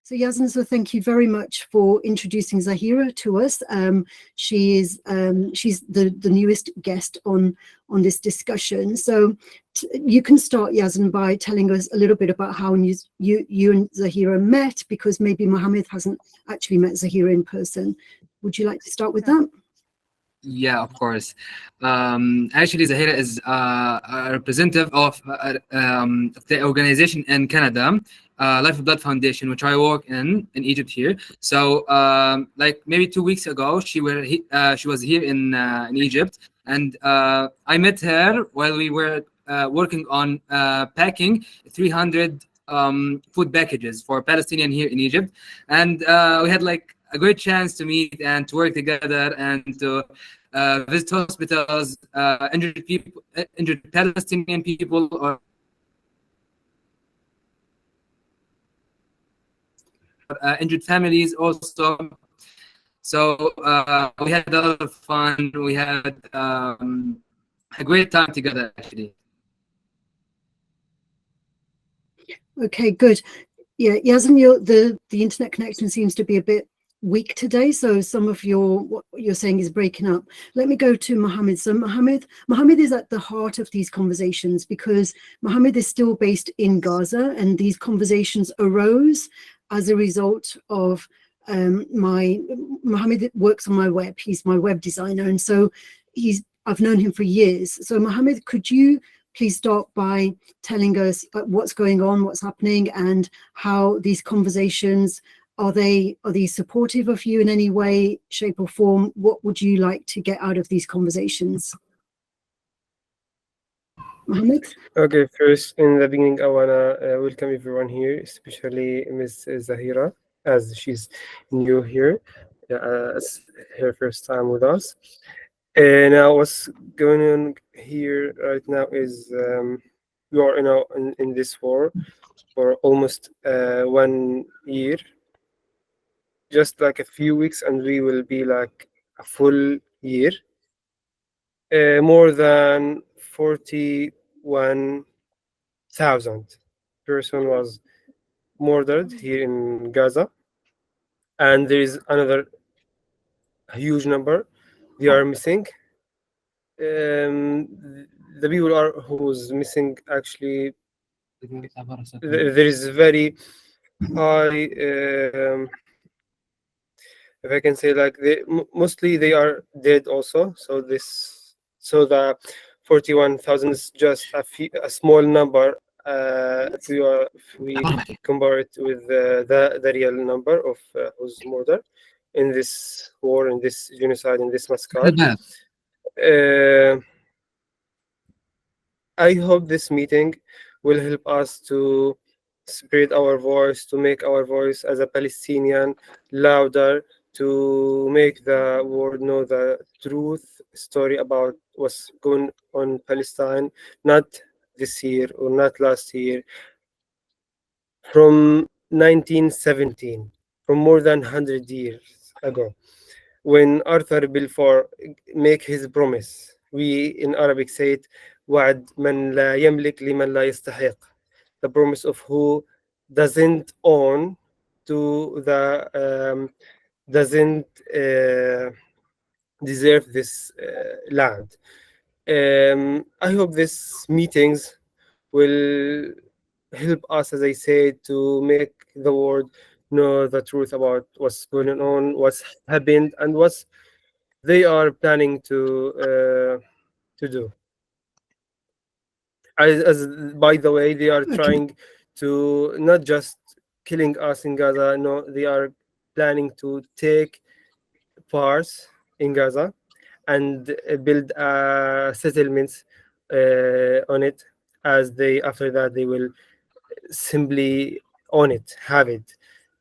So Yasmin, so thank you very much for introducing Zahira to us. She's the newest guest on this discussion. So you can start, Yasmin, by telling us a little bit about how you and Zahira met, because maybe Mohammed hasn't actually met Zahira in person. Would you like to start with that? Yeah, of course. Actually, Zahira is a representative of the organization in Canada, Life of Blood Foundation, which I work in Egypt here. So, like maybe 2 weeks ago, she was here in Egypt, and I met her while we were working on packing 300 food packages for Palestinians here in Egypt, and we had like a great chance to meet and to work together and to visit hospitals, injured Palestinian people, or injured families also. So we had a lot of fun. We had a great time together, actually. Okay, good. Yeah, Yasmin, the internet connection seems to be a bit weak today, so some of what you're saying is breaking up. Let me go to Mohammed. So Mohammed is at the heart of these conversations, because Mohammed is still based in Gaza, and these conversations arose as a result of Mohammed works on my web. He's my web designer, and so I've known him for years. So Mohammed, could you please start by telling us what's going on, what's happening, and how these conversations, are these supportive of you in any way, shape or form? What would you like to get out of these conversations? Mohammed? Okay, first, in the beginning, I wanna welcome everyone here, especially Ms. Zahira, as she's new here. It's her first time with us. Now, what's going on here right now is we are in this war for almost 1 year, just like a few weeks, and we will be like a full year. More than 41,000 person was murdered here in Gaza, and there is another huge number. They are missing. The people who's missing, actually, there is very high. If I can say, like, mostly they are dead also. So the 41,000 is just a small number. If we compare it with the real number of who's murdered in this war, in this genocide, in this massacre. I hope this meeting will help us to spread our voice, to make our voice as a Palestinian louder, to make the world know the truth story about what's going on in Palestine, not this year or not last year, from 1917, from more than 100 years ago, when Arthur Balfour make his promise. We in Arabic say it, وعد من لا يملك لمن لا يستحق. The promise of who doesn't own to the doesn't deserve this land. I hope these meetings will help us, as I said, to make the world know the truth about what's going on, what's happened, and what they are planning to do. As by the way, they are trying to not just killing us in Gaza. No, they are planning to take parts in Gaza and build settlements on it. As after that they will simply own it, have it,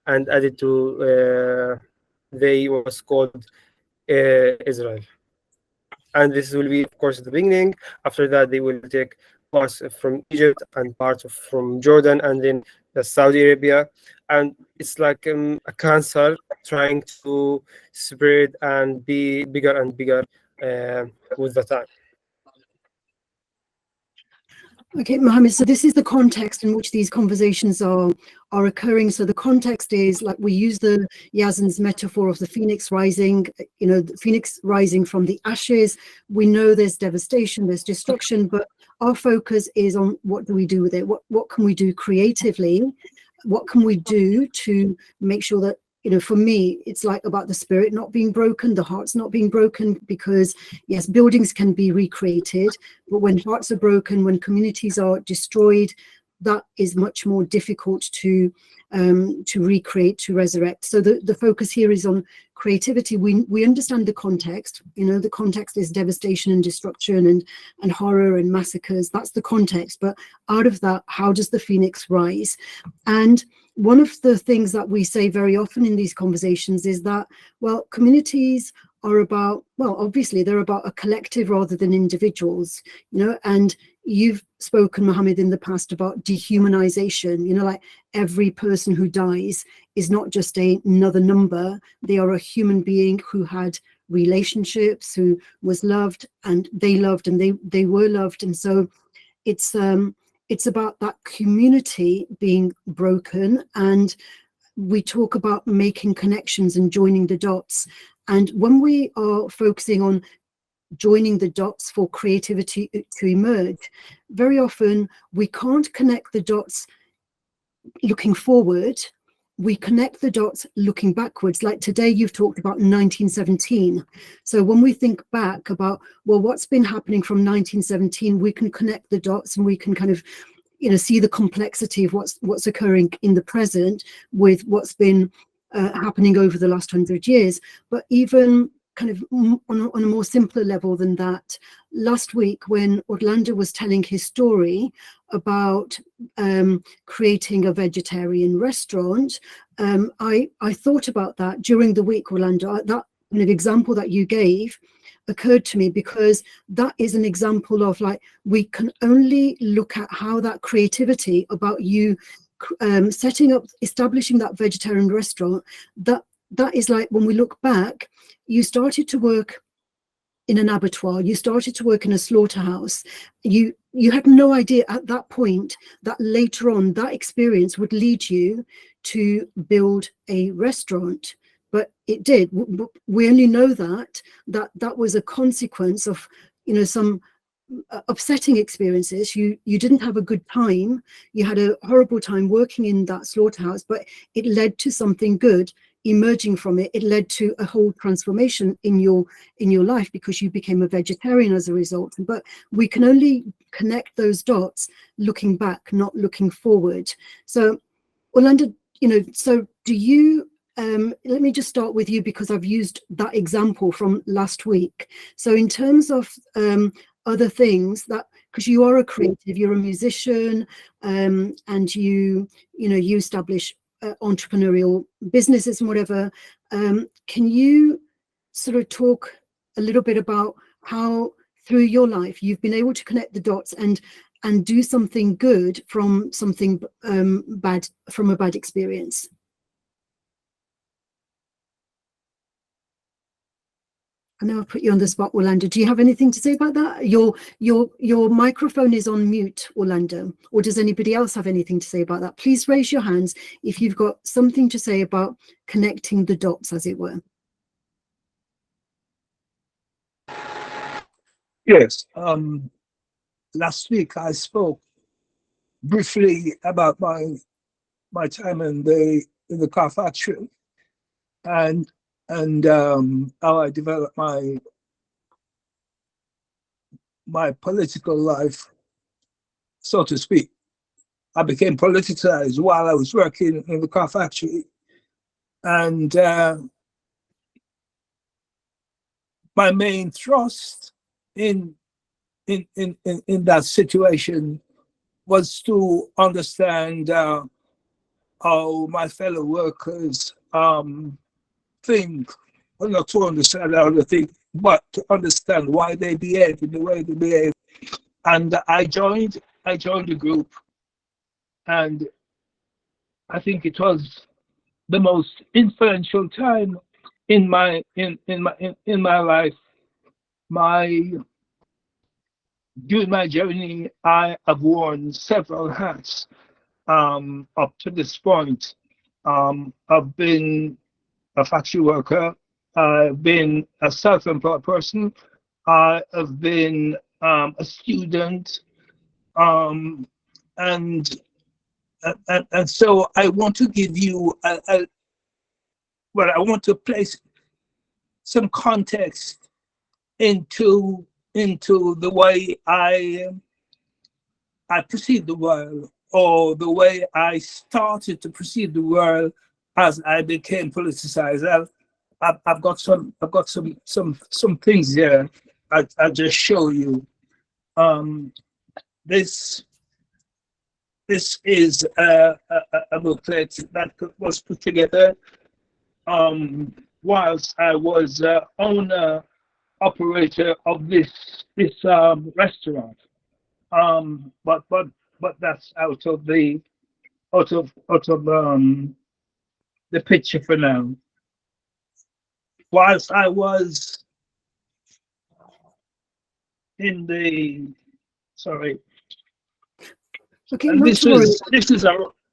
and add it to they was called Israel. And this will be, of course, the beginning. After that, they will take parts from Egypt and parts from Jordan, and then the Saudi Arabia. And it's like a cancer trying to spread and be bigger and bigger with the time. Okay, Mohammed, so this is the context in which these conversations are occurring. So the context is, like, we use the Yazan's metaphor of the phoenix rising, you know, the phoenix rising from the ashes. We know there's devastation, there's destruction, but our focus is on what do we do with it? What can we do creatively? What can we do to make sure that, you know, for me, it's like about the spirit not being broken, the heart's not being broken, because yes, buildings can be recreated, but when hearts are broken, when communities are destroyed, that is much more difficult to recreate, to resurrect. So the focus here is on creativity. We understand the context. You know, the context is devastation and destruction and horror and massacres. That's the context. But out of that, how does the phoenix rise? And one of the things that we say very often in these conversations is that, well, communities are about, well, obviously they're about a collective rather than individuals, you know, and you've spoken, Mohammed, in the past about dehumanization, you know, like every person who dies is not just another number. They are a human being who had relationships, who was loved, and they loved, and they were loved. And so it's about that community being broken, and we talk about making connections and joining the dots. And when we are focusing on joining the dots for creativity to emerge, very often we can't connect the dots looking forward. We connect the dots looking backwards. Like today, you've talked about 1917. So when we think back about, well, what's been happening from 1917, we can connect the dots and we can kind of, you know, see the complexity of what's occurring in the present with what's been happening over the last 100 years. But even kind of on a more simpler level than that, last week when Orlando was telling his story about creating a vegetarian restaurant, I thought about that during the week, Orlando. That kind of example that you gave occurred to me, because that is an example of, like, we can only look at how that creativity about you setting up, establishing that vegetarian restaurant, that is like, when we look back, you started to work in an abattoir, you started to work in a slaughterhouse. You had no idea at that point that later on that experience would lead you to build a restaurant. But it did. We only know that was a consequence of, you know, some upsetting experiences. You didn't have a good time. You had a horrible time working in that slaughterhouse, but it led to something good emerging from it. It led to a whole transformation in your life, because you became a vegetarian as a result. But we can only connect those dots looking back, not looking forward. So Orlando, you know, so do you, let me just start with you, because I've used that example from last week. So in terms of other things that, because you are a creative, you're a musician, and you establish entrepreneurial businesses and whatever, can you sort of talk a little bit about how through your life you've been able to connect the dots and do something good from something bad, from a bad experience? I know I've put you on the spot, Orlando. Do you have anything to say about that? Your microphone is on mute, Orlando. Or does anybody else have anything to say about that? Please raise your hands if you've got something to say about connecting the dots, as it were. Yes. Last week I spoke briefly about my time in the car factory, and how I developed my political life, so to speak. I became politicized while I was working in the car factory, and my main thrust in that situation was to understand how my fellow workers think, well, not to understand how they think, but to understand why they behave in the way they behave. And I joined the group, and I think it was the most influential time in my life. during my journey, I have worn several hats up to this point. I've been a factory worker. I've been a self-employed person. I have been a student, um, and, and so I want to give you I want to place some context into the way I perceive the world, or the way I started to perceive the world as I became politicized. I've got some things here. I'll just show you. This is a booklet that was put together whilst I was owner operator of this restaurant. But that's out of the picture for now. Whilst I was in the Okay, and not to worry.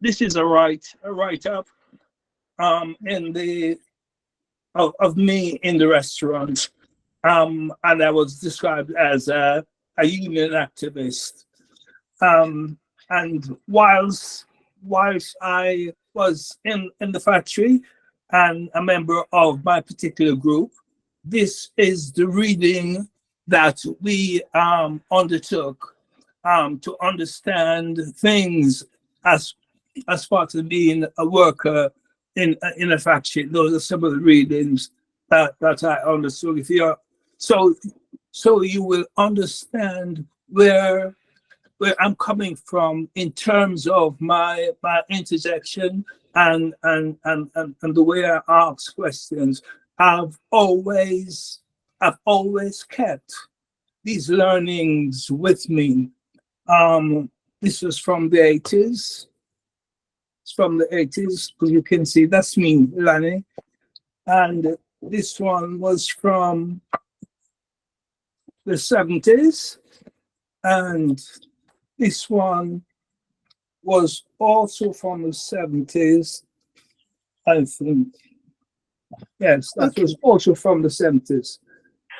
this is a write up in the of me in the restaurant, and I was described as a union activist. And whilst I was in the factory and a member of my particular group, this is the reading that we undertook to understand things as part of being a worker in a factory. Those are some of the readings that I understood. If you're so you will understand where I'm coming from in terms of my interjection and the way I ask questions. I've always kept these learnings with me. This was from the 80s. It's from the 80s, because you can see that's me, Lani. And this one was from the 70s. And this one was also from the 70s, I think. Yes, that was also from the 70s.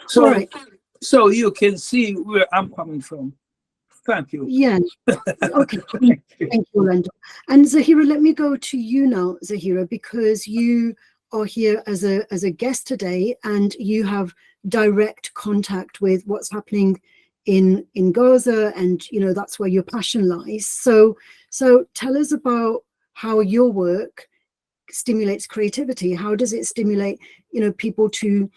So, Right. so you can see where I'm coming from. Thank you. Yeah. Okay. Thank you, Orlando. And Zahira, let me go to you now, Zahira, because you are here as a guest today, and you have direct contact with what's happening in Gaza, and that's where your passion lies. So tell us about how your work stimulates creativity. How does it stimulate people to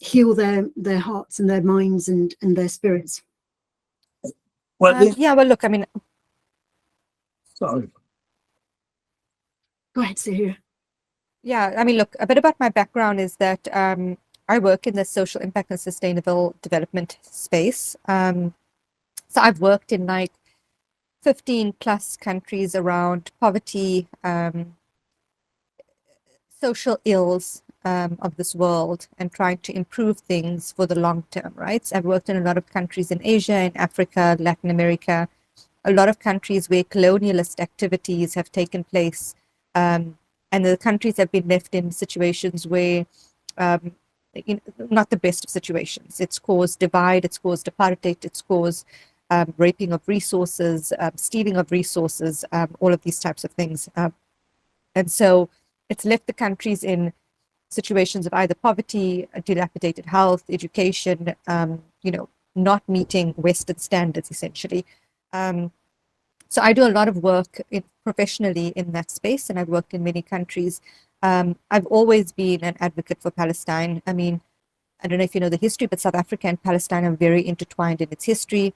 heal their hearts and their minds and their spirits? Well, well, look, I mean, sorry. Go ahead, Zahira. yeah, I mean, look, a bit about my background is that I work in the social impact and sustainable development space. So I've worked in like 15 plus countries around poverty, social ills of this world, and trying to improve things for the long term, right? So I've worked in a lot of countries in Asia, in Africa, Latin America, a lot of countries where colonialist activities have taken place. And the countries have been left in situations where, not the best of situations. It's caused divide, it's caused apartheid, it's caused raping of resources, stealing of resources, all of these types of things. And so it's left the countries in situations of either poverty, dilapidated health, education, not meeting Western standards, essentially. So I do a lot of work professionally in that space, and I've worked in many countries. I've always been an advocate for Palestine. I mean, I don't know if you know the history, but South Africa and Palestine are very intertwined in its history.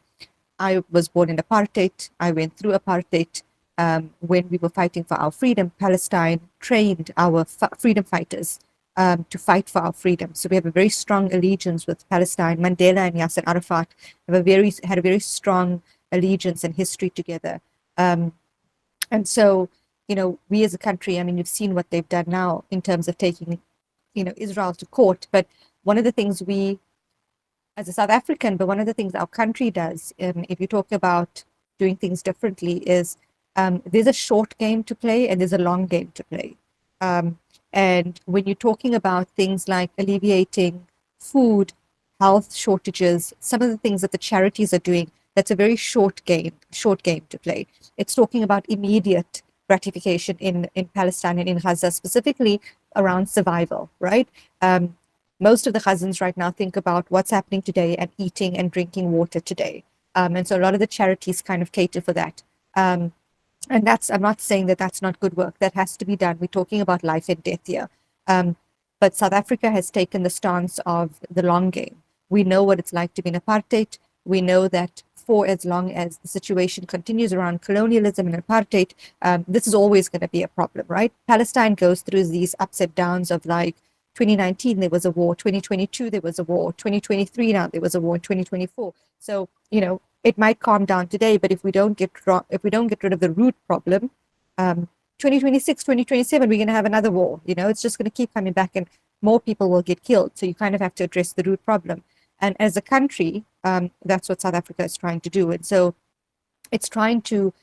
I was born in apartheid. I went through apartheid. When we were fighting for our freedom, Palestine trained our freedom fighters to fight for our freedom. So we have a very strong allegiance with Palestine. Mandela and Yasser Arafat had a very strong allegiance and history together. And so, we as a country, I mean, you've seen what they've done now in terms of taking, Israel to court. But one of the things as a South African, but one of the things our country does, if you talk about doing things differently, is there's a short game to play and there's a long game to play. And when you're talking about things like alleviating food, health shortages, some of the things that the charities are doing, that's a very short game to play. It's talking about immediate gratification in Palestine and in Gaza, specifically around survival, right? Most of the Gazans right now think about what's happening today and eating and drinking water today. And so a lot of the charities kind of cater for that. And I'm not saying that that's not good work. That has to be done. We're talking about life and death here. But South Africa has taken the stance of the long game. We know what it's like to be in apartheid. We know that for as long as the situation continues around colonialism and apartheid, this is always going to be a problem, right? Palestine goes through these ups and downs of like 2019, there was a war, 2022, there was a war, 2023, now there was a war in 2024. So, it might calm down today, but if we don't get rid of the root problem, 2026, 2027, we're going to have another war. It's just going to keep coming back and more people will get killed. So you kind of have to address the root problem. And as a country, that's what South Africa is trying to do. And so it's trying to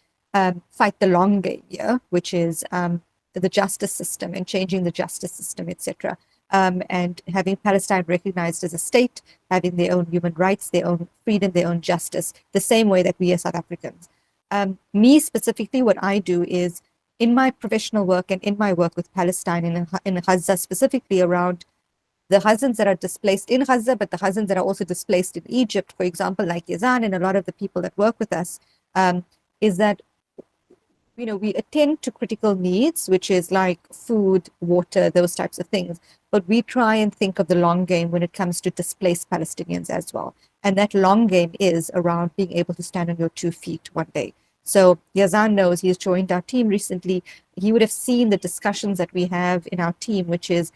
fight the long game here, which is the justice system and changing the justice system, etc. And having Palestine recognized as a state, having their own human rights, their own freedom, their own justice, the same way that we as South Africans. Me specifically, what I do is in my professional work and in my work with Palestine and in Gaza, specifically around the Gazans that are displaced in Gaza, but the Gazans that are also displaced in Egypt, for example, like Yazan and a lot of the people that work with us, is that we attend to critical needs, which is like food, water, those types of things. But we try and think of the long game when it comes to displaced Palestinians as well. And that long game is around being able to stand on your 2 feet one day. So Yazan knows, he's joined our team recently. He would have seen the discussions that we have in our team, which is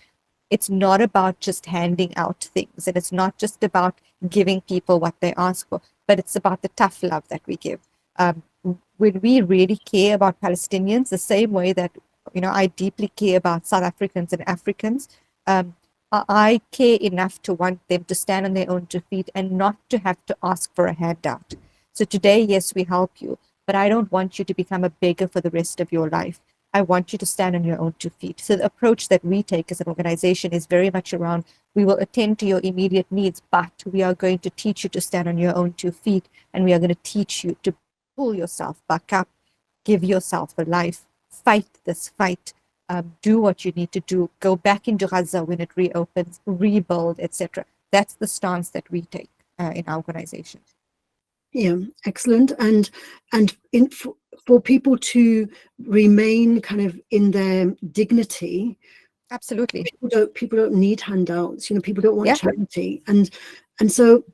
it's not about just handing out things. And it's not just about giving people what they ask for, but it's about the tough love that we give. When we really care about Palestinians, the same way that I deeply care about South Africans and Africans, I care enough to want them to stand on their own 2 feet and not to have to ask for a handout. So today, yes, we help you, but I don't want you to become a beggar for the rest of your life. I want you to stand on your own 2 feet. So the approach that we take as an organization is very much around, we will attend to your immediate needs, but we are going to teach you to stand on your own 2 feet, and we are going to teach you to pull yourself back up, give yourself a life, fight this fight, do what you need to do, go back into Gaza when it reopens, rebuild, etc. That's the stance that we take in our organization. Yeah, excellent. And for people to remain kind of in their dignity, absolutely, people don't need handouts. People don't want charity, and so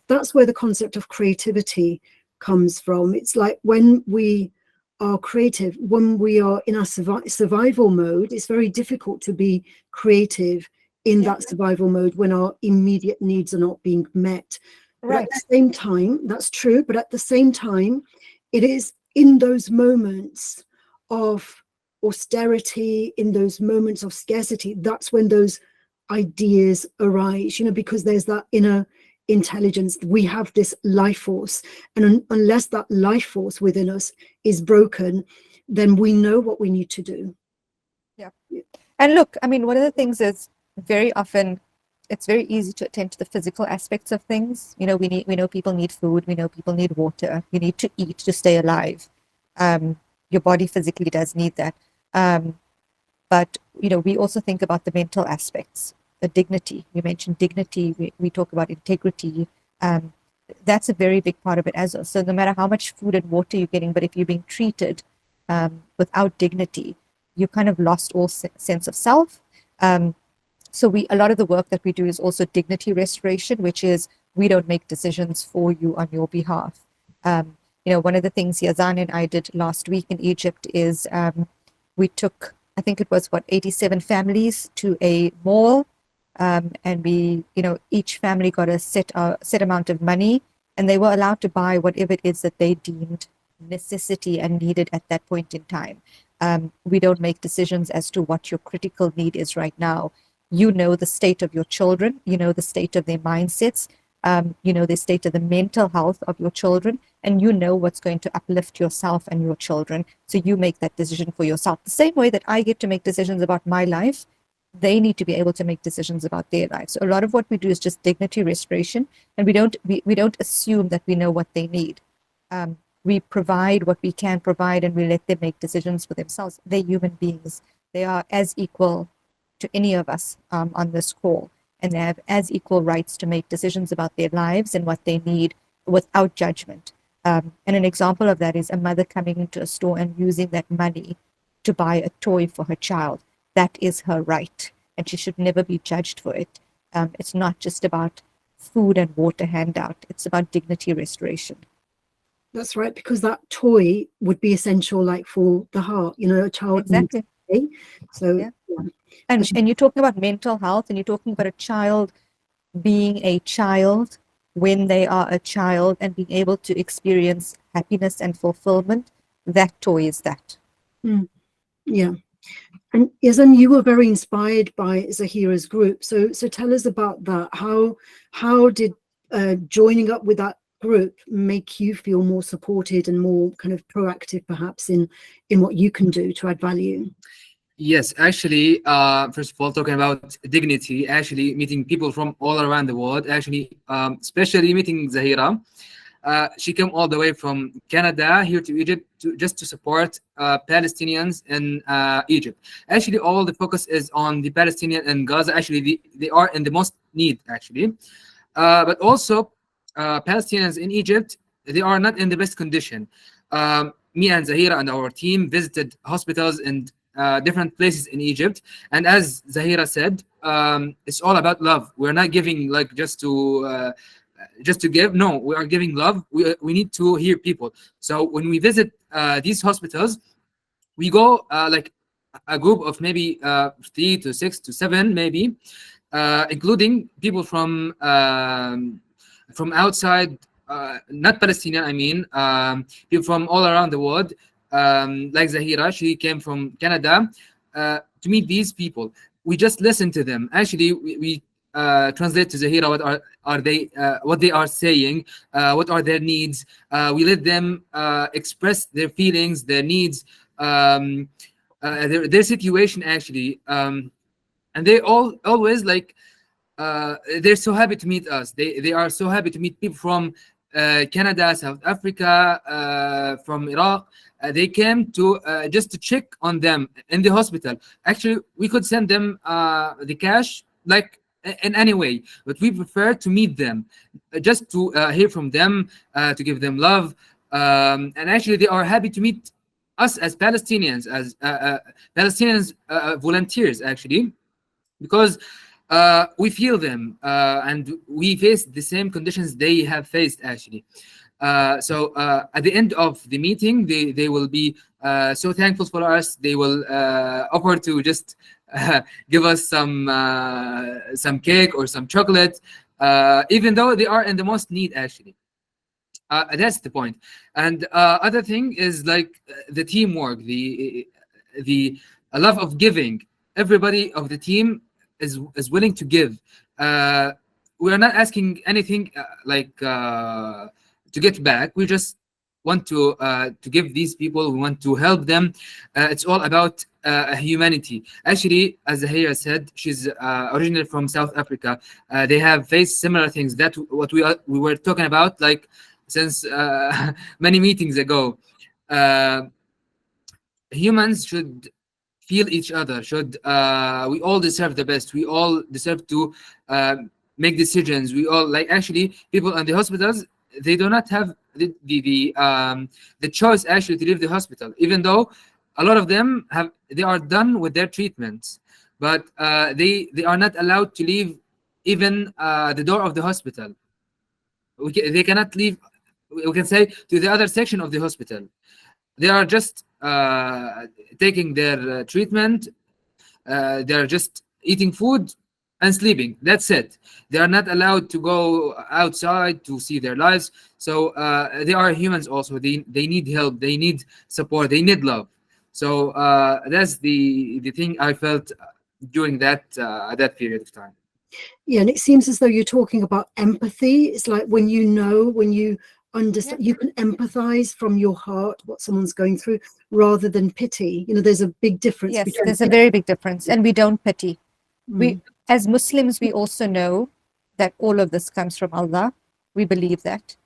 that's where the concept of creativity comes from. It's like when we are creative, when we are in our survival mode, it's very difficult to be creative in that survival mode when our immediate needs are not being met. But at the same time, that's true, but at the same time, it is in those moments of austerity, in those moments of scarcity, that's when those ideas arise, because there's that inner intelligence. We have this life force, and unless that life force within us is broken, then we know what we need to do. And look, one of the things is very often it's very easy to attend to the physical aspects of things. We know people need food, we know people need water, you need to eat to stay alive. Your body physically does need that, but we also think about the mental aspects. The dignity, you mentioned dignity, we talk about integrity. That's a very big part of it as well. So no matter how much food and water you're getting, but if you're being treated without dignity, you kind of lost all sense of self. So a lot of the work that we do is also dignity restoration, which is we don't make decisions for you on your behalf. One of the things Yazan and I did last week in Egypt is we took, I think it was 87 families to a mall. And we, each family got a set amount of money, and they were allowed to buy whatever it is that they deemed necessity and needed at that point in time. We don't make decisions as to what your critical need is right now. The state of your children, the state of their mindsets. the state of the mental health of your children, and you know what's going to uplift yourself and your children. So you make that decision for yourself. The same way that I get to make decisions about my life, they need to be able to make decisions about their lives. So a lot of what we do is just dignity restoration, and we don't assume that we know what they need. We provide what we can provide, and we let them make decisions for themselves. They're human beings. They are as equal to any of us on this call, and they have as equal rights to make decisions about their lives and what they need without judgment. And an example of that is a mother coming into a store and using that money to buy a toy for her child. That is her right, and she should never be judged for it. It's not just about food and water handout. It's about dignity restoration. That's right, because that toy would be essential, like for the heart, a child Exactly. needs. So Yeah. And you're talking about mental health, and you're talking about a child being a child when they are a child and being able to experience happiness and fulfillment. That toy is that. Yeah. And Yazan, you were very inspired by Zahira's group. So tell us about that. How did joining up with that group make you feel more supported and more kind of proactive, perhaps, in what you can do to add value? Yes, actually, first of all, talking about dignity, actually meeting people from all around the world, actually, especially meeting Zahira. She came all the way from Canada here to Egypt just to support Palestinians in Egypt. Actually, all the focus is on the Palestinian and Gaza. Actually, they are in the most need, actually. But also, Palestinians in Egypt, they are not in the best condition. Me and Zahira and our team visited hospitals and different places in Egypt, and as Zahira said, it's all about love. We're not giving like just to give. No, we are giving love. We need to hear people. So when we visit these hospitals, we go like a group of maybe 3 to 6 to 7 maybe, including people from outside, not Palestinian, I mean, people from all around the world. Like Zahira, she came from Canada to meet these people. We just listen to them. Actually, we translate to Zahira what they are saying, what are their needs. We let them express their feelings, their needs, their situation actually, and they always like they're so happy to meet us. They are so happy to meet people from Canada, South Africa, from Iraq. They came to just to check on them in the hospital. Actually, we could send them the cash like in any way, but we prefer to meet them, just to hear from them, to give them love. And actually, they are happy to meet us as Palestinians, as Palestinians volunteers, actually, because we feel them and we face the same conditions they have faced, actually. So at the end of the meeting, they will be so thankful for us. They will offer to just give us some cake or some chocolate, even though they are in the most need, actually. That's the point. And other thing is like the teamwork, the love of giving. Everybody of the team is willing to give. We are not asking anything to get back. We just want to give these people. We want to help them. It's all about humanity. Actually, as Zahira said, she's originally from South Africa. They have faced similar things that what we were talking about, like since many meetings ago. Humans should feel each other. We all deserve the best. We all deserve to make decisions. We all, like, actually people in the hospitals, they do not have the choice actually to leave the hospital, even though a lot of them they are done with their treatments, but they are not allowed to leave even the door of the hospital. They cannot leave, we can say, to the other section of the hospital. They are just taking their treatment. They are just eating food and sleeping. That's it. They are not allowed to go outside to see their lives. So they are humans also. They need help. They need support. They need love. So that's the thing I felt during that period of time. Yeah, and it seems as though you're talking about empathy. It's like when you understand, you can empathize from your heart what someone's going through rather than pity. There's a big difference Yes, between there's a very big difference, and we don't pity. We, Mm. as Muslims, we also know that all of this comes from Allah. We believe that,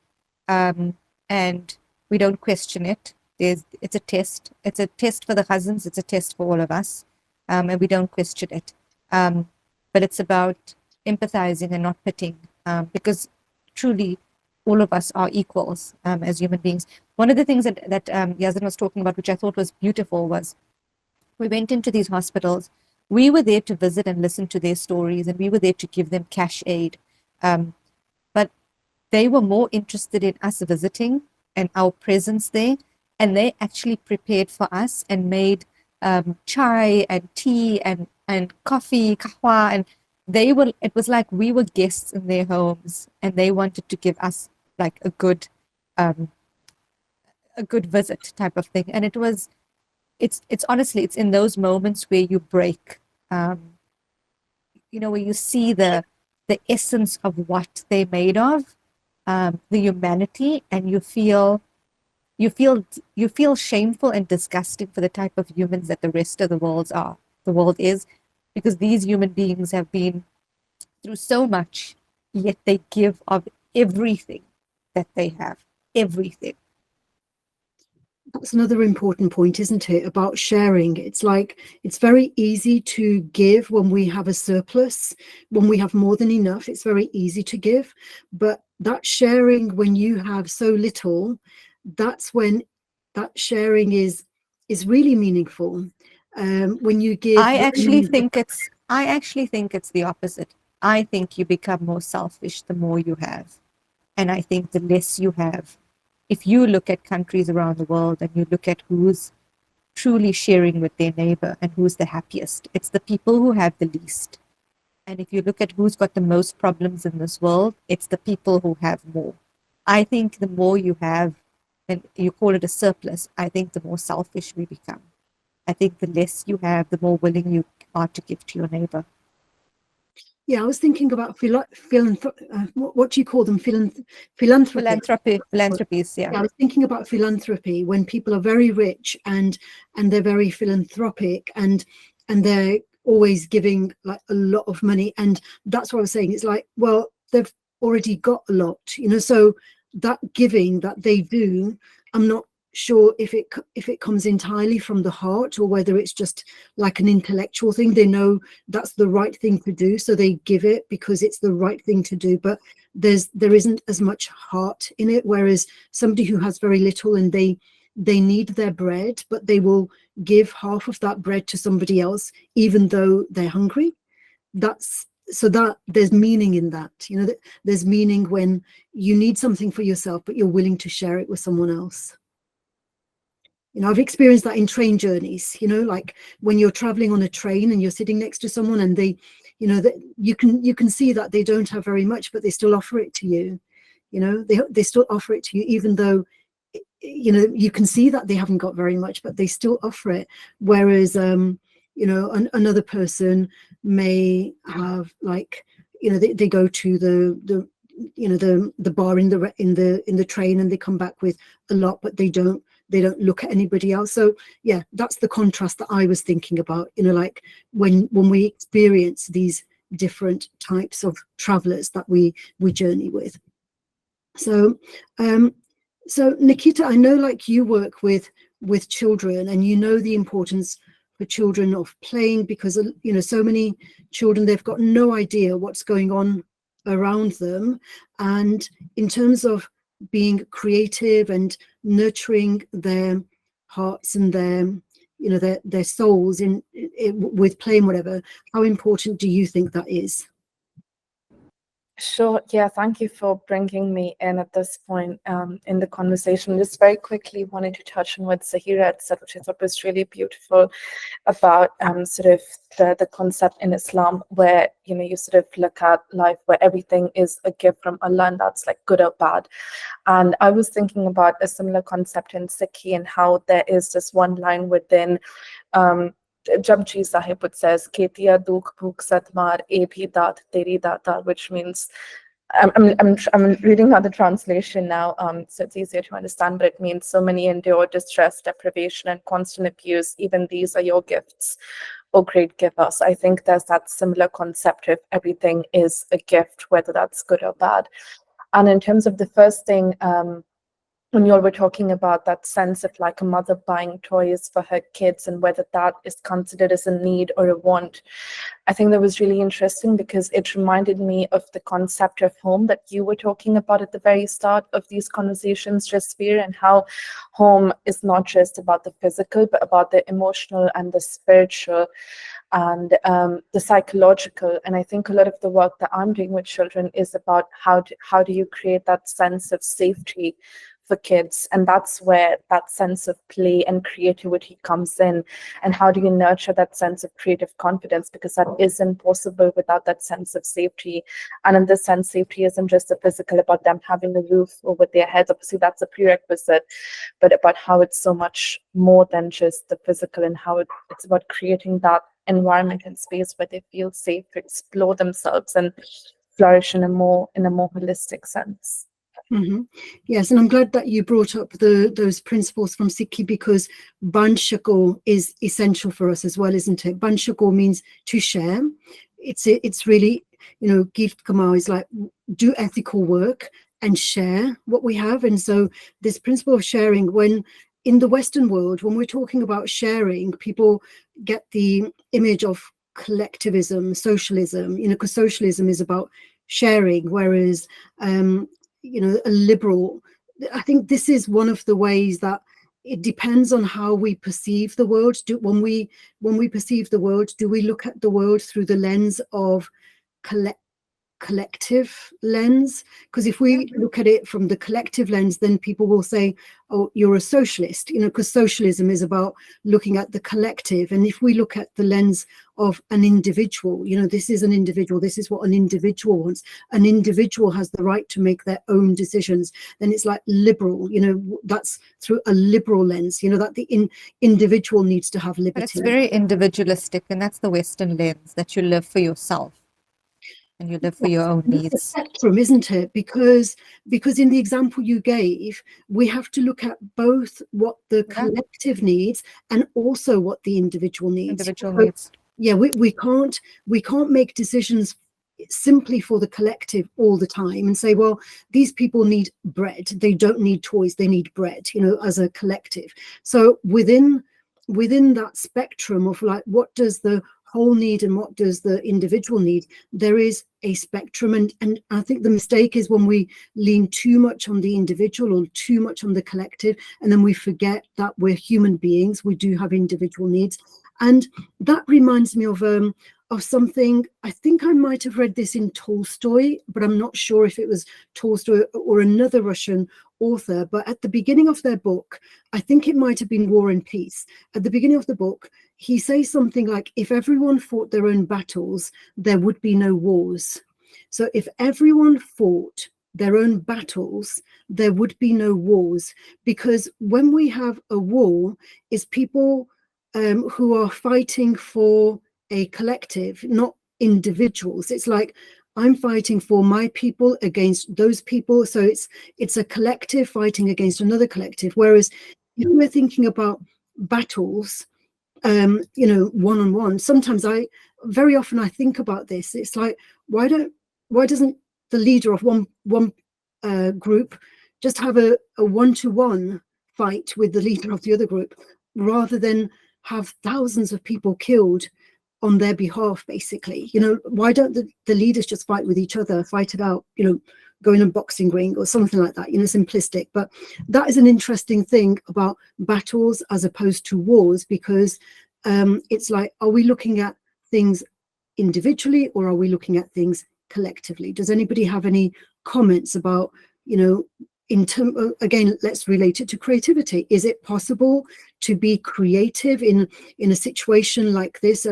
and we don't question it. It's a test. It's a test for the cousins. It's a test for all of us, and we don't question it. But it's about empathizing and not pitying, because truly, all of us are equals as human beings. One of the things that Yazan was talking about, which I thought was beautiful, was we went into these hospitals. We were there to visit and listen to their stories, and we were there to give them cash aid. But they were more interested in us visiting and our presence there. And they actually prepared for us and made chai and tea and coffee, kahwa. And it was like we were guests in their homes, and they wanted to give us like a good visit type of thing. And it's honestly, it's in those moments where you break, where you see the essence of what they're made of, the humanity, and you feel shameful and disgusting for the type of humans that the rest of the world is, because these human beings have been through so much, yet they give of everything that they have, everything. That's another important point, isn't it, about sharing? It's like it's very easy to give when we have a surplus, when we have more than enough. It's very easy to give, but that sharing when you have so little, that's when that sharing is really meaningful. When you give, I actually think it's the opposite. I think you become more selfish the more you have, and I think the less you have. If you look at countries around the world and you look at who's truly sharing with their neighbor and who's the happiest, it's the people who have the least. And if you look at who's got the most problems in this world, it's the people who have more. I think the more you have, and you call it a surplus, I think the more selfish we become. I think the less you have, the more willing you are to give to your neighbor. Yeah, I was thinking about what do you call them? Philanthropies, yeah. Yeah, I was thinking about philanthropy when people are very rich and they're very philanthropic and they're always giving like a lot of money, and that's what I was saying. It's like, well, they've already got a lot, so that giving that they do, I'm not sure if it comes entirely from the heart or whether it's just like an intellectual thing. They know that's the right thing to do, so they give it because it's the right thing to do, but there isn't as much heart in it. Whereas somebody who has very little and they need their bread, but they will give half of that bread to somebody else even though they're hungry. So that there's meaning in that, that there's meaning when you need something for yourself but you're willing to share it with someone else. I've experienced that in train journeys, like when you're traveling on a train and you're sitting next to someone and they, that you can see that they don't have very much, but they still offer it to you. They still offer it to you, even though, you can see that they haven't got very much, but they still offer it. Whereas, another person may have like, they go to the bar in the train and they come back with a lot, but they don't look at anybody else. So yeah, that's the contrast that I was thinking about, like when we experience these different types of travelers that we journey with. So Nikita, I know like you work with children, and the importance for children of playing, because so many children, they've got no idea what's going on around them, and in terms of being creative and nurturing their hearts and their souls with play and whatever, how important do you think that is? Sure. Yeah, thank you for bringing me in at this point in the conversation. Just very quickly wanted to touch on what Zahira had said, which I thought was really beautiful, about sort of the concept in Islam where, you sort of look at life where everything is a gift from Allah, and that's like good or bad. And I was thinking about a similar concept in Sikhi and how there is this one line within Jamchi Sahib would says, "Ketiya dukh bhuk satmar, e bhi dat teri data," which means, I'm reading out the translation now, so it's easier to understand, but it means so many endure distress, deprivation, and constant abuse. Even these are your gifts, O great giver. So I think there's that similar concept of everything is a gift, whether that's good or bad. And in terms of the first thing, when you all were talking about that sense of like a mother buying toys for her kids and whether that is considered as a need or a want, I think that was really interesting because it reminded me of the concept of home that you were talking about at the very start of these conversations, Jasveer, and how home is not just about the physical, but about the emotional and the spiritual and the psychological. And I think a lot of the work that I'm doing with children is about how do you create that sense of safety for kids, and that's where that sense of play and creativity comes in. And how do you nurture that sense of creative confidence, because that isn't possible without that sense of safety. And in this sense, safety isn't just the physical, about them having a roof over their heads. Obviously that's a prerequisite, but about how it's so much more than just the physical, and how it's about creating that environment and space where they feel safe to explore themselves and flourish in a more holistic sense. Mm-hmm. Yes, and I'm glad that you brought up those principles from Sikhi, because Banshako is essential for us as well, isn't it? Banshako means to share. It's really, gift kamal is like do ethical work and share what we have. And so this principle of sharing, when in the Western world, when we're talking about sharing, people get the image of collectivism, socialism, because socialism is about sharing, whereas a liberal, I think this is one of the ways that it depends on how we perceive the world. When we perceive the world, do we look at the world through the lens of collective lens? Because if we look at it from the collective lens, then people will say, oh, you're a socialist, because socialism is about looking at the collective. And if we look at the lens of an individual, this is an individual, this is what an individual wants, an individual has the right to make their own decisions, then it's like liberal, that's through a liberal lens, that the individual needs to have liberty. But it's very individualistic, and that's the Western lens, that you live for yourself. And you live for your own needs. Spectrum, isn't it? Because in the example you gave, we have to look at both what the collective needs and also what the individual needs. Yeah, we can't make decisions simply for the collective all the time and say, well, these people need bread, they don't need toys, they need bread, as a collective. So within that spectrum of like, what does the whole need and what does the individual need, there is a spectrum. And I think the mistake is when we lean too much on the individual or too much on the collective, and then we forget that we're human beings, we do have individual needs. And that reminds me of something, I think I might have read this in Tolstoy, but I'm not sure if it was Tolstoy or another Russian author. But at the beginning of their book, I think it might have been War and Peace. At the beginning of the book, he says something like, if everyone fought their own battles, there would be no wars. So if everyone fought their own battles, there would be no wars. Because when we have a war, it's people who are fighting for a collective, not individuals. It's like, I'm fighting for my people against those people. So it's a collective fighting against another collective. Whereas if we're thinking about battles, one-on-one, sometimes very often I think about this. It's like, why doesn't the leader of one group just have a one-to-one fight with the leader of the other group, rather than have thousands of people killed on their behalf, basically? Why don't the leaders just fight with each other, fight it out, go in a boxing ring or something like that, simplistic. But that is an interesting thing about battles as opposed to wars, because it's like, are we looking at things individually or are we looking at things collectively? Does anybody have any comments about, again, let's relate it to creativity. Is it possible to be creative in a situation like this,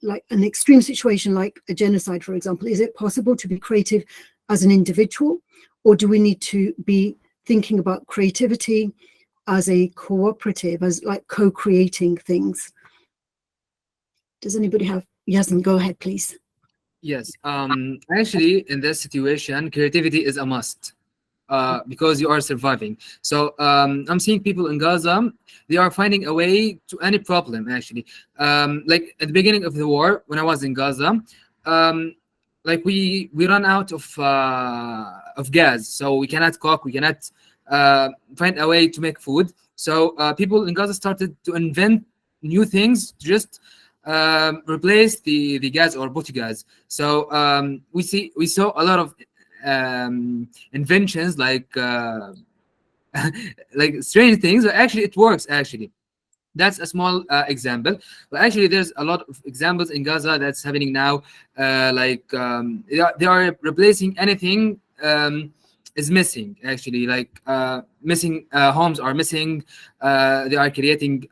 like an extreme situation like a genocide, for example? Is it possible to be creative as an individual, or do we need to be thinking about creativity as a cooperative, as like co-creating things. Does anybody have? Yasmin, go ahead, please. Yes. Actually, in this situation, creativity is a must. Because you are surviving. So I'm seeing people in Gaza, they are finding a way to any problem, actually. Like at the beginning of the war, when I was in Gaza, like we run out of gas, so we cannot cook, we cannot find a way to make food. So people in Gaza started to invent new things to just replace the gas or gas. So we saw a lot of inventions like like strange things, but actually it works. Actually, that's a small example, but actually there's a lot of examples in Gaza that's happening now. They are replacing anything is missing. Actually, like missing homes are missing. They are creating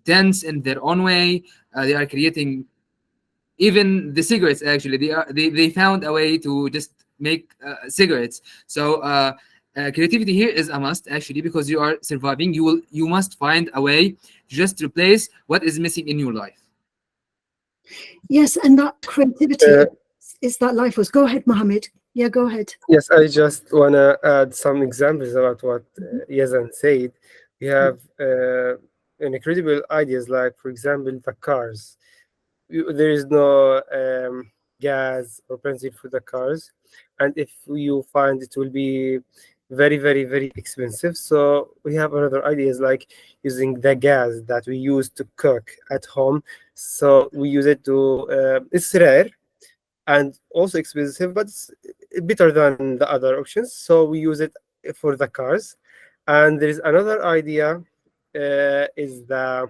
tents in their own way. They are creating even the cigarettes. Actually, they found a way to just make cigarettes. So creativity here is a must, actually, because you are surviving. You must find a way to just replace what is missing in your life. Yes, and that creativity is that life force. Go ahead, Mohammed. Yeah, go ahead. Yes, I just want to add some examples about what Yazan said. We have incredible ideas, like, for example, the cars. There is no gas or benzene for the cars, and if you find, it will be very, very, very expensive. So we have another ideas, like using the gas that we use to cook at home. So we use it to it's rare and also expensive, but it's better than the other options. So we use it for the cars. And there is another idea, is the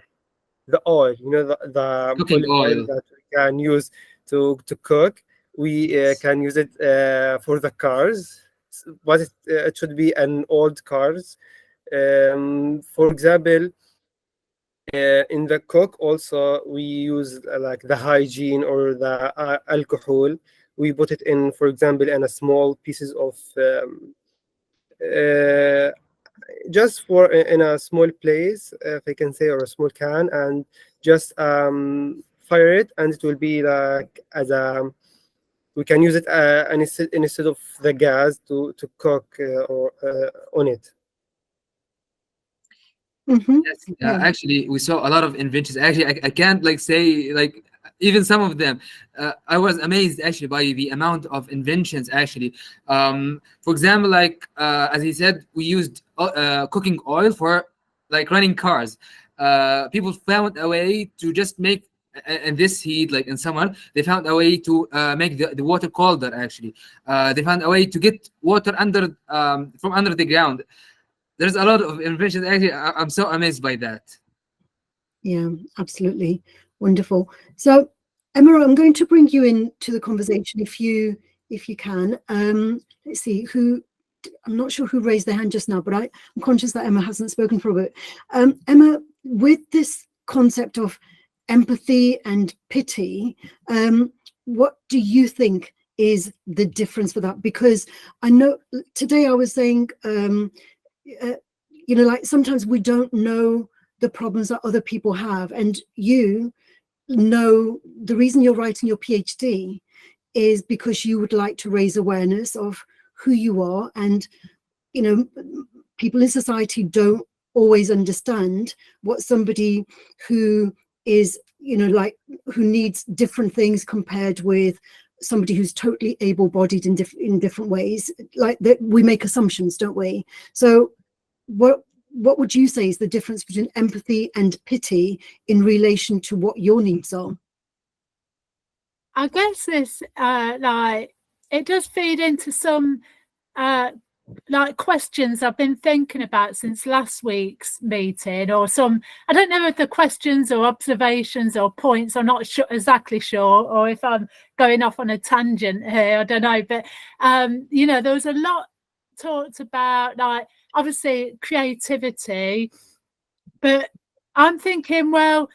oil, the Cooking olive oil oil. that we can use to cook. We can use it for the cars, but it should be an old cars. For example, in the cook also, we use like the hygiene or the alcohol. We put it in, for example, in a small pieces of just for in a small place, if I can say, or a small can, and just fire it, and it will be like as a, we can use it instead of the gas to cook or on it. Yes, Yeah. actually, we saw a lot of inventions. Actually, I can't like say like even some of them. I was amazed actually by the amount of inventions. Actually, for example, like as he said, we used cooking oil for like running cars. People found a way to just make in this heat, like in summer, they found a way to make the water colder. Actually, they found a way to get water under from under the ground. There's a lot of inventions. Actually, I'm so amazed by that. Yeah, absolutely. Wonderful. So, Emma, I'm going to bring you into the conversation if you can. Let's see who, I'm not sure who raised their hand just now, but I'm conscious that Emma hasn't spoken for a bit. Emma, with this concept of empathy and pity, what do you think is the difference for that? Because I know today I was saying, like sometimes we don't know the problems that other people have, and you know the reason you're writing your PhD is because you would like to raise awareness of who you are, and people in society don't always understand what somebody who is like who needs different things compared with somebody who's totally able-bodied in different ways, like that. We make assumptions, don't we? So what would you say is the difference between empathy and pity in relation to what your needs are? I guess this like it does feed into some like questions I've been thinking about since last week's meeting, or some, I don't know if the questions or observations or points, I'm not exactly sure, or if I'm going off on a tangent here, I don't know, but there was a lot talked about, like obviously creativity, but I'm thinking, well,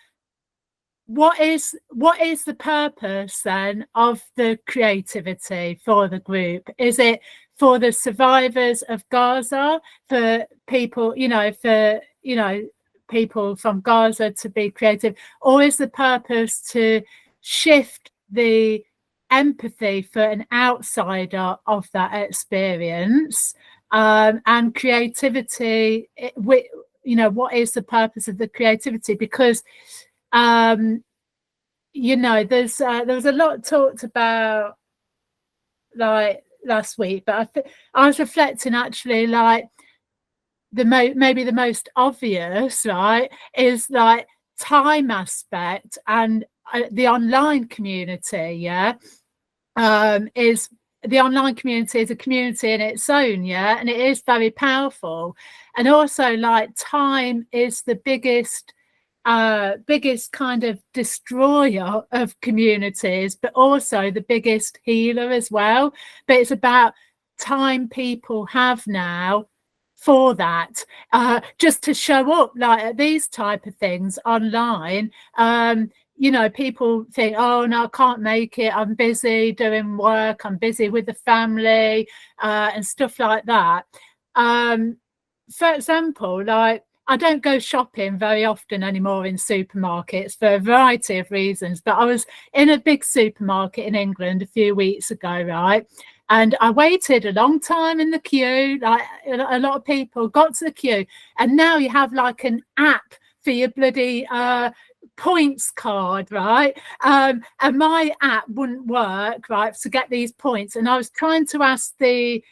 what is the purpose then of the creativity for the group? Is it for the survivors of Gaza, for people, people from Gaza to be creative, or is the purpose to shift the empathy for an outsider of that experience, and creativity? What is the purpose of the creativity? Because there was a lot talked about like last week, but I was reflecting actually, like maybe the most obvious, right, is like time aspect, and the online community, is the online community is a community in its own, and it is very powerful. And also, like, time is the biggest kind of destroyer of communities, but also the biggest healer as well. But it's about time people have now for that, just to show up like at these type of things online. People think, oh no, I can't make it, I'm busy doing work, I'm busy with the family, and stuff like that. For example, like, I don't go shopping very often anymore in supermarkets for a variety of reasons, but I was in a big supermarket in England a few weeks ago, right? And I waited a long time in the queue, like a lot of people got to the queue, and now you have like an app for your bloody points card, right? And my app wouldn't work, right, to get these points. And I was trying to ask the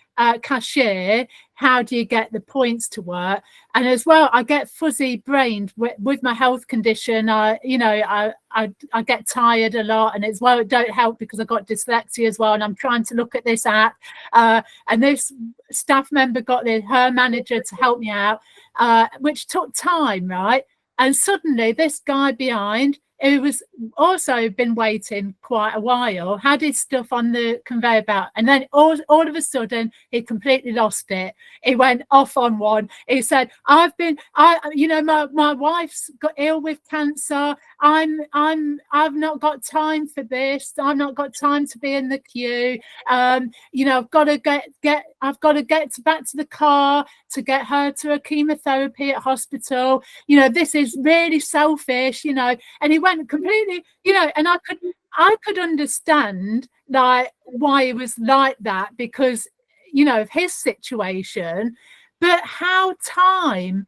cashier, how do you get the points to work? And as well, I get fuzzy brained with my health condition. I get tired a lot, and as well, it don't help because I got dyslexia as well. And I'm trying to look at this app, and this staff member got her manager to help me out, which took time, right? And suddenly this guy behind, who was also been waiting quite a while, had his stuff on the conveyor belt, and then all of a sudden he completely lost it. He went off on one. He said, my wife's got ill with cancer. I've not got time for this. I've not got time to be in the queue. I've got to get back to the car to get her to a chemotherapy at hospital. This is really selfish, and he went completely, and I could understand like why he was like that, because of his situation, but how time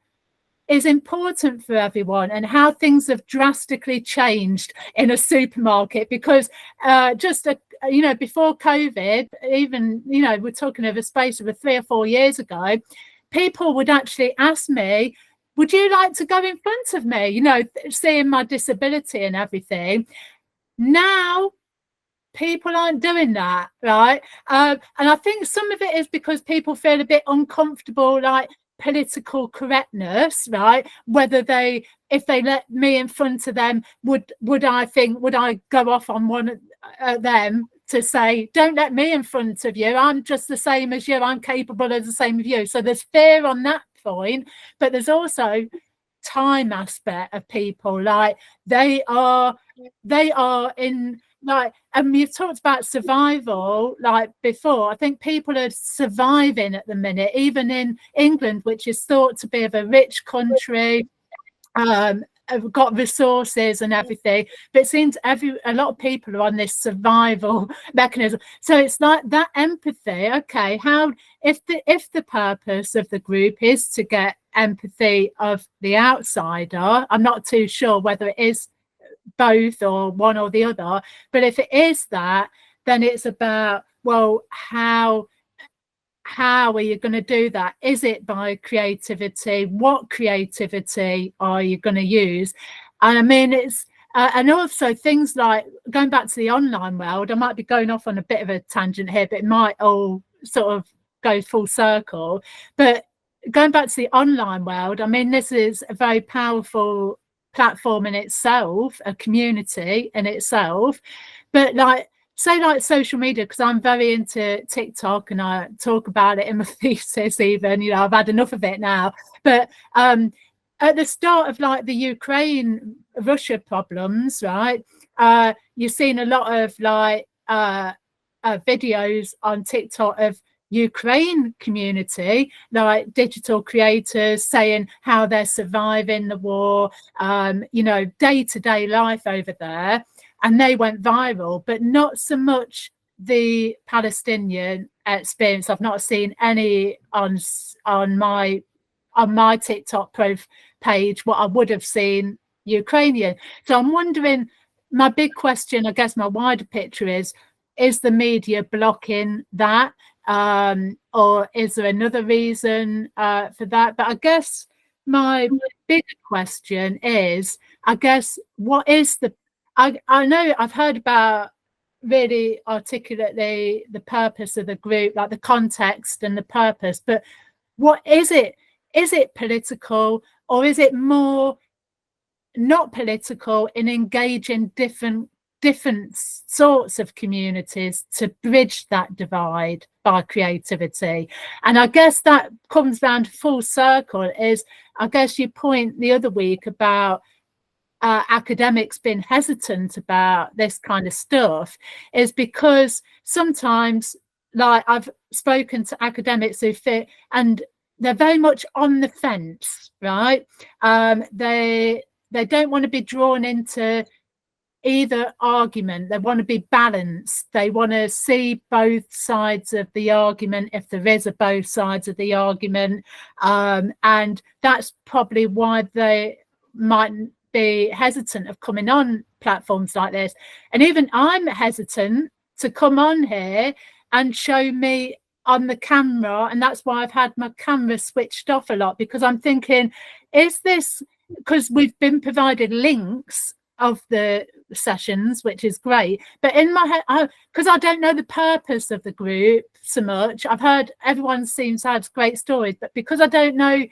is important for everyone, and how things have drastically changed in a supermarket. Because before COVID, even we're talking of a space of 3 or 4 years ago, people would actually ask me, would you like to go in front of me, seeing my disability and everything. Now people aren't doing that, right? And I think some of it is because people feel a bit uncomfortable, like political correctness, right? Whether if they let me in front of them, would I go off on one of them to say, don't let me in front of you, I'm just the same as you, I'm capable of the same as you. So there's fear on that point, but there's also time aspect of people, like they are in, like, and you've talked about survival like before. I think people are surviving at the minute, even in England, which is thought to be of a rich country, have got resources and everything, but it seems a lot of people are on this survival mechanism. So it's like that empathy. Okay, how if the purpose of the group is to get empathy of the outsider, I'm not too sure whether it is both or one or the other, but if it is that, then it's about, well, how are you going to do that? Is it by creativity? What creativity are you going to use? And I mean, it's and also things like going back to the online world. I might be going off on a bit of a tangent here, but it might all sort of go full circle. But going back to the online world, I mean, this is a very powerful platform in itself, a community in itself. But like, say like social media, because I'm very into TikTok and I talk about it in my thesis even, I've had enough of it now. But at the start of like the Ukraine-Russia problems, right, you've seen a lot of like videos on TikTok of Ukraine community, like digital creators saying how they're surviving the war, day-to-day life over there, and they went viral, but not so much the Palestinian experience. I've not seen any on my TikTok page what I would have seen Ukrainian. So I'm wondering, my big question, I guess my wider picture is the media blocking that? Or is there another reason for that? But I guess my bigger question is, what is I know I've heard about really articulately the purpose of the group, like the context and the purpose, but what is it? Is it political, or is it more not political in engaging different sorts of communities to bridge that divide by creativity? And I guess that comes round full circle, is I guess your point the other week about academics being hesitant about this kind of stuff, is because sometimes, like, I've spoken to academics who fit, and they're very much on the fence, right? They don't want to be drawn into either argument. They want to be balanced. They want to see both sides of the argument, if there is a both sides of the argument, and that's probably why they might be hesitant of coming on platforms like this. And even I'm hesitant to come on here and show me on the camera, and that's why I've had my camera switched off a lot, because I'm thinking, is this because we've been provided links of the sessions, which is great, but in my head, because I don't know the purpose of the group so much, I've heard everyone seems to have great stories, but because I don't know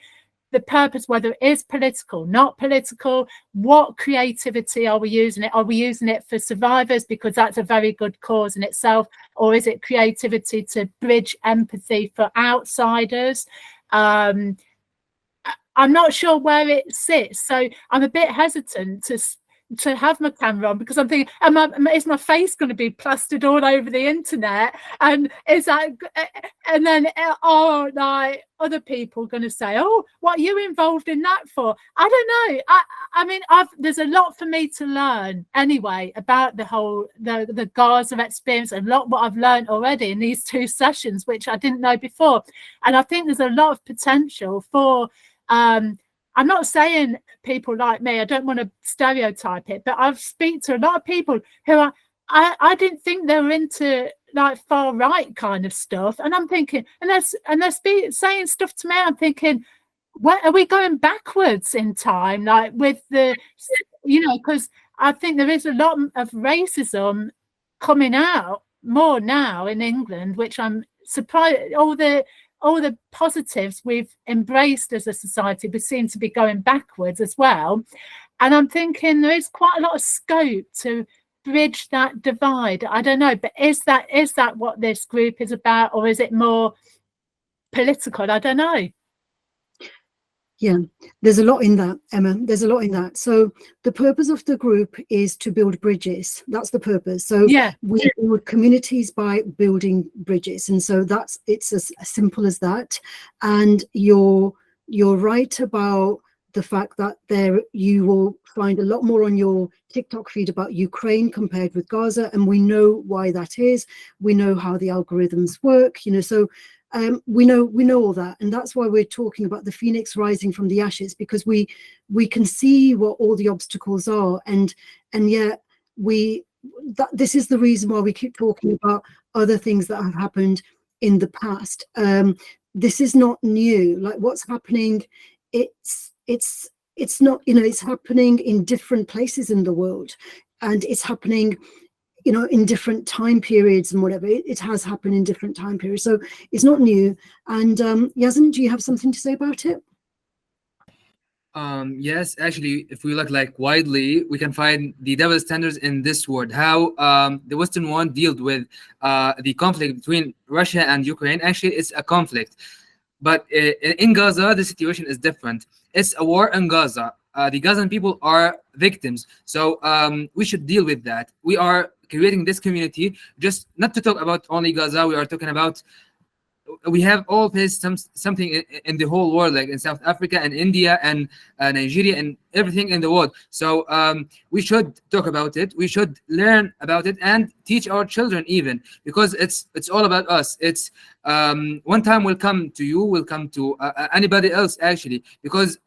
the purpose, whether it is political, not political, what creativity are we using it? Are we using it for survivors because that's a very good cause in itself, or is it creativity to bridge empathy for outsiders? I'm not sure where it sits, so I'm a bit hesitant to have my camera on, because I'm thinking, is my face going to be plastered all over the internet? And is that, and then are like other people going to say, oh, what are you involved in that for? I don't know. I mean, there's a lot for me to learn anyway about the whole the Gaza experience, a lot what I've learned already in these 2 sessions, which I didn't know before. And I think there's a lot of potential for I'm not saying people like me, I don't want to stereotype it, but I've speak to a lot of people who I didn't think they were into like far right kind of stuff, and I'm thinking, and they're saying stuff to me, I'm thinking, what are we going backwards in time, like with the, because I think there is a lot of racism coming out more now in England, which I'm surprised. All the positives we've embraced as a society, we seem to be going backwards as well. And I'm thinking there is quite a lot of scope to bridge that divide. I don't know, but is that what this group is about, or is it more political? I don't know. Yeah, there's a lot in that, Emma. There's a lot in that. So the purpose of the group is to build bridges. That's the purpose. So yeah, we build communities by building bridges, and so it's as simple as that. And you're right about the fact that you will find a lot more on your TikTok feed about Ukraine compared with Gaza, and we know why that is. We know how the algorithms work, so we know all that, and that's why we're talking about the phoenix rising from the ashes, because we can see what all the obstacles are, and yet this is the reason why we keep talking about other things that have happened in the past. This is not new. Like what's happening, it's not, it's happening in different places in the world, and it's happening in different time periods and whatever. It has happened in different time periods, so it's not new. And Yazan, do you have something to say about it? Yes, actually, if we look like widely, we can find the double standards in this word. How the Western one dealt with the conflict between Russia and Ukraine. Actually, it's a conflict, but in Gaza, the situation is different. It's a war in Gaza. The Gazan people are victims, so we should deal with that. We are creating this community, just not to talk about only Gaza. We are talking about we have all faced something in the whole world, like in South Africa and India and Nigeria and everything in the world. So we should talk about it. We should learn about it and teach our children even, because it's all about us. It's one time will come to you, will come to anybody else actually, because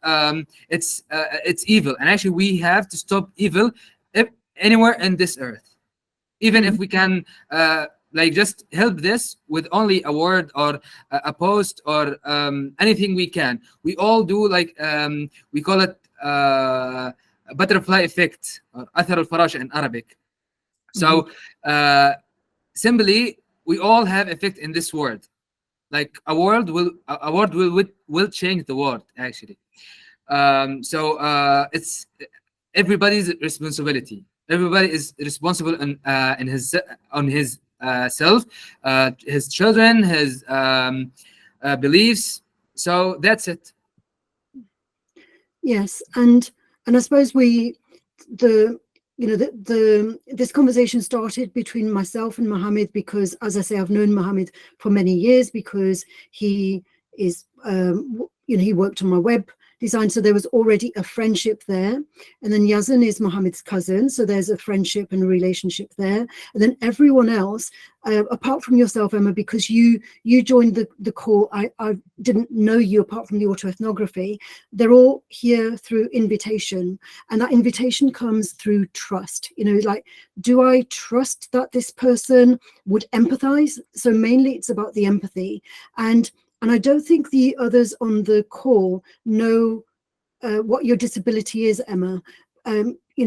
it's evil, and actually we have to stop evil anywhere in this earth, even if we can like just help this with only a word or a post or anything we can. We all do, like we call it butterfly effect, or athar al-farash in Arabic. So simply we all have effect in this world. Like a word will change the world actually. So it's everybody's responsibility. Everybody is responsible in his self, his children, his beliefs. So that's it. Yes, and I suppose this conversation started between myself and Mohammed because, as I say, I've known Mohammed for many years because he is he worked on my web design, so there was already a friendship there. And then Yazan is Mohammed's cousin, so there's a friendship and a relationship there. And then everyone else, apart from yourself, Emma, because you joined the call, I didn't know you apart from the autoethnography. They're all here through invitation, and that invitation comes through trust. Like, do I trust that this person would empathize? So mainly it's about the empathy. And I don't think the others on the call know what your disability is, Emma.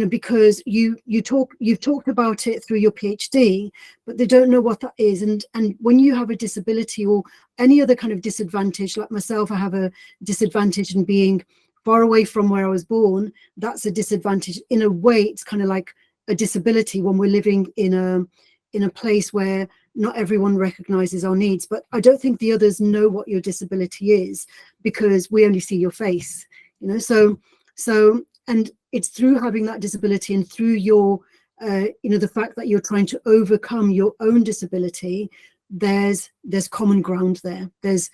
Because you've talked about it through your PhD, but they don't know what that is. And when you have a disability or any other kind of disadvantage, like myself, I have a disadvantage in being far away from where I was born. That's a disadvantage. In a way, it's kind of like a disability when we're living in a place where not everyone recognizes our needs. But I don't think the others know what your disability is because we only see your face, so and it's through having that disability and through your the fact that you're trying to overcome your own disability, there's common ground there. There's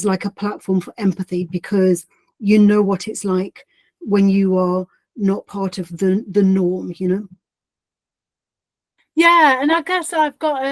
like a platform for empathy because you know what it's like when you are not part of the norm, Yeah, and I guess I've got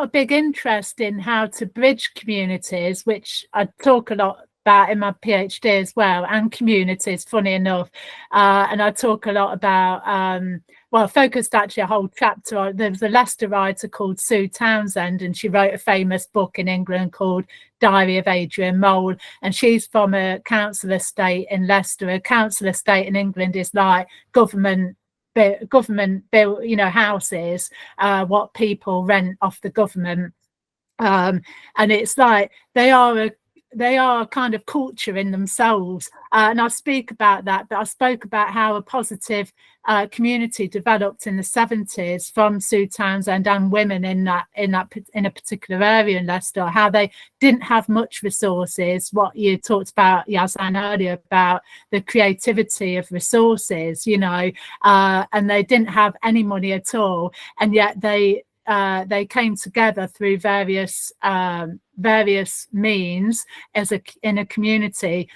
a big interest in how to bridge communities, which I talk a lot about in my PhD as well, and communities, funny enough. And I talk a lot about, I focused actually a whole chapter on, there was a Leicester writer called Sue Townsend, and she wrote a famous book in England called Diary of Adrian Mole, and she's from a council estate in Leicester. A council estate in England is like government built houses, what people rent off the government, and it's like they are a kind of culture in themselves, and I speak about that. But I spoke about how a positive community developed in the 70s from Sue Townsend and women in a particular area in Leicester, how they didn't have much resources. What you talked about, Yazan, earlier about the creativity of resources, and they didn't have any money at all, and yet they came together through various means in a community.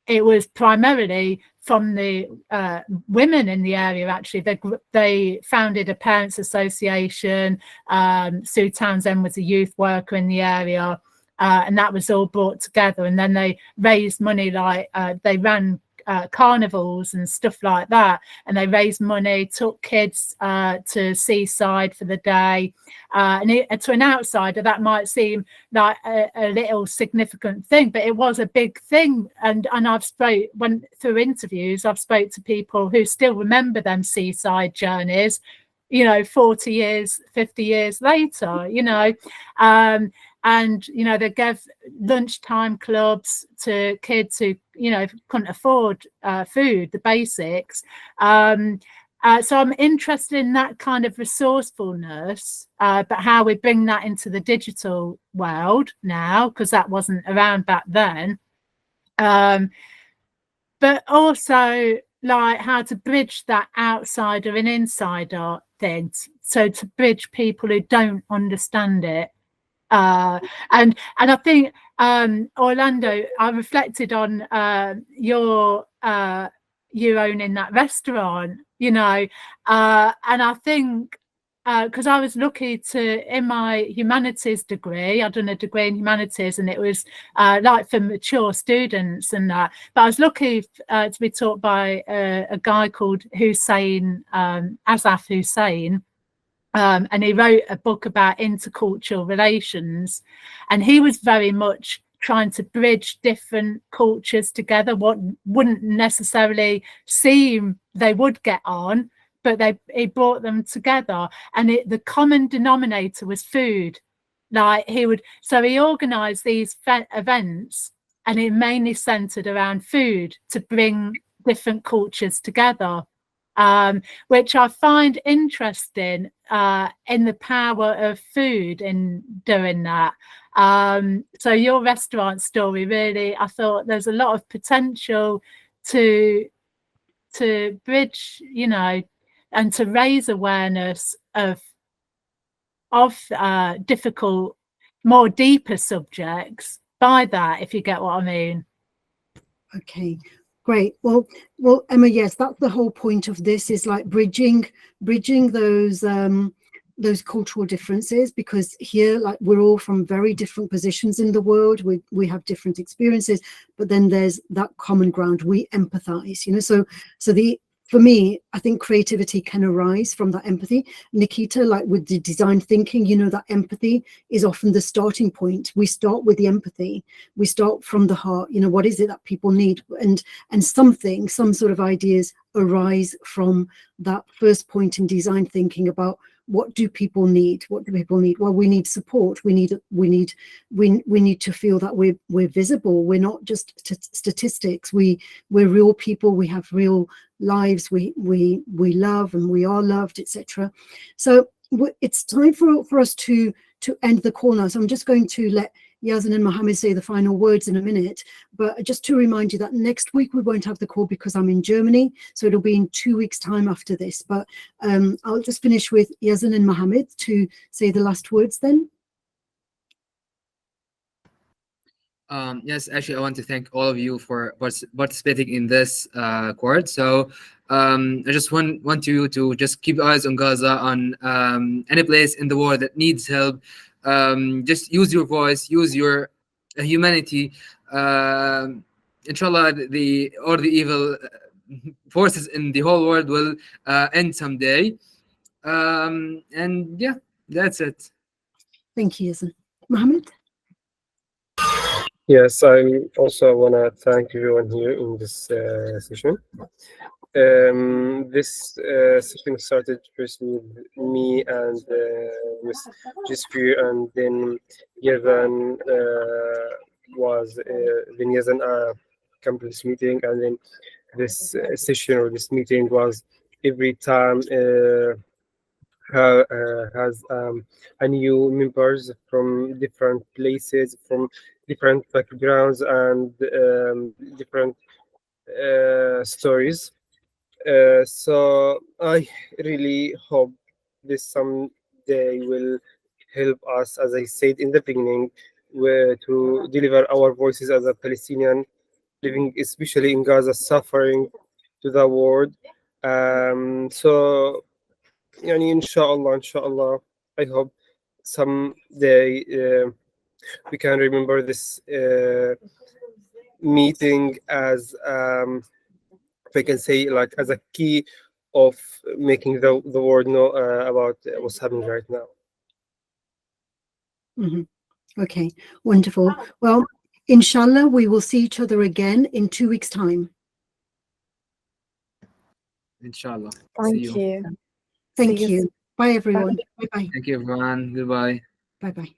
It was primarily from the women in the area. Actually, they founded a parents' association. Sue Townsend was a youth worker in the area, and that was all brought together. And then they raised money, like they ran carnivals and stuff like that, and they raised money, took kids to seaside for the day, and to an outsider that might seem like a little significant thing, but it was a big thing. And I've through interviews, I've spoke to people who still remember them seaside journeys 40 years, 50 years later, and they gave lunchtime clubs to kids who couldn't afford food, the basics. So I'm interested in that kind of resourcefulness, but how we bring that into the digital world now, because that wasn't around back then. But also like how to bridge that outsider and insider thing. so to bridge people who don't understand it. And I think, Orlando, I reflected on you owning that restaurant, you know, and I think because I was lucky to, in my humanities degree, I'd done a degree in humanities, and it was like for mature students and that. But I was lucky to be taught by a guy called Hussein, Asaf Hussein. And he wrote a book about intercultural relations, and he was very much trying to bridge different cultures together, what wouldn't necessarily seem they would get on, but he brought them together, and the common denominator was food. Like he organized these events, and it mainly centered around food to bring different cultures together. Which I find interesting in the power of food in doing that. So your restaurant story, really, I thought there's a lot of potential to bridge, you know, and to raise awareness of difficult, more deeper subjects by that, if you get what I mean. Okay, great. Well, Emma, yes, that's the whole point of this, is like bridging those cultural differences, because here, like, we're all from very different positions in the world. We have different experiences, but then there's that common ground. We empathize, you know. So for me, I think creativity can arise from that empathy. Nikita, like with the design thinking, you know, that empathy is often the starting point. We start with the empathy. We start from the heart. You know, what is it that people need? And some sort of ideas arise from that first point in design thinking about what do people need? What do people need? Well, we need support. We need to feel that we're visible. We're not just statistics. We're real people. We have real lives. We love and we are loved, etc. So it's time for us to end the call now. So I'm just going to let Yazan and Mohammed say the final words in a minute, but just to remind you that next week we won't have the call because I'm in Germany, so it'll be in 2 weeks' time after this. But I'll just finish with Yazan and Mohammed to say the last words then. Yes, actually, I want to thank all of you for participating in this court. So I just want you to just keep eyes on Gaza, on any place in the world that needs help. Just use your voice, use your humanity. Inshallah, the evil forces in the whole world will end someday. And yeah, that's it. Thank you, Yazan. Mohammed? Yes, I also want to thank everyone here in this session. This session started first with me and Miss Jispir, and then Yazan then Yazan come to this meeting, and then this session or this meeting was every time has a new members from different places, from different backgrounds and different stories. So I really hope this someday will help us, as I said in the beginning, to deliver our voices as a Palestinian living, especially in Gaza, suffering to the world. So, يعني inshallah, I hope someday we can remember this meeting as if I can say, like, as a key of making the world know about what's happening right now. Mm-hmm. Okay, wonderful. Well, inshallah, we will see each other again in 2 weeks' time. Inshallah. Thank See you. you. Thank See you you. soon. Bye, everyone. Bye-bye. Thank you, everyone. Goodbye. Bye-bye.